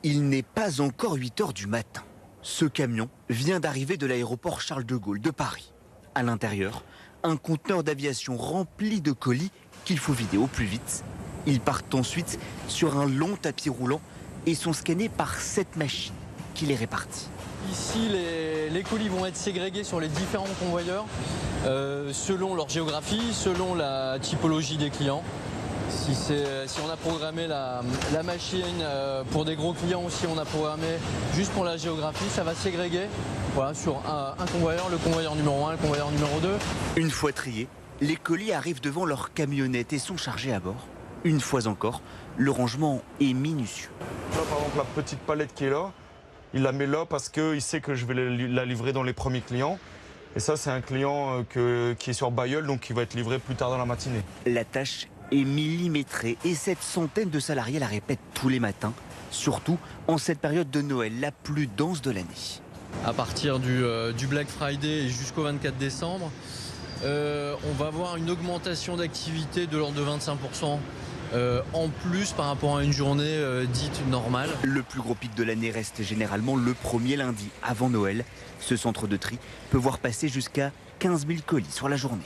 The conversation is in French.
Il n'est pas encore 8 heures du matin. Ce camion vient d'arriver de l'aéroport Charles de Gaulle de Paris. À l'intérieur, un conteneur d'aviation rempli de colis qu'il faut vider au plus vite. Ils partent ensuite sur un long tapis roulant et sont scannés par 7 machines qui les répartissent. Ici, les colis vont être ségrégés sur les différents convoyeurs selon leur géographie, selon la typologie des clients. Si on a programmé la machine pour des gros clients, ou si on a programmé juste pour la géographie, ça va ségréguer sur un convoyeur, le convoyeur numéro 1, le convoyeur numéro 2. Une fois triés, les colis arrivent devant leur camionnette et sont chargés à bord. Une fois encore, le rangement est minutieux. Là, par exemple, la petite palette qui est là, il la met là parce qu'il sait que je vais la livrer dans les premiers clients. Et ça, c'est un client qui est sur Bailleul, donc qui va être livré plus tard dans la matinée. La tâche est millimétrée et cette centaine de salariés la répètent tous les matins, surtout en cette période de Noël la plus dense de l'année. À partir du Black Friday et jusqu'au 24 décembre, on va avoir une augmentation d'activité de l'ordre de 25%. En plus par rapport à une journée dite normale. Le plus gros pic de l'année reste généralement le premier lundi avant Noël. Ce centre de tri peut voir passer jusqu'à 15 000 colis sur la journée.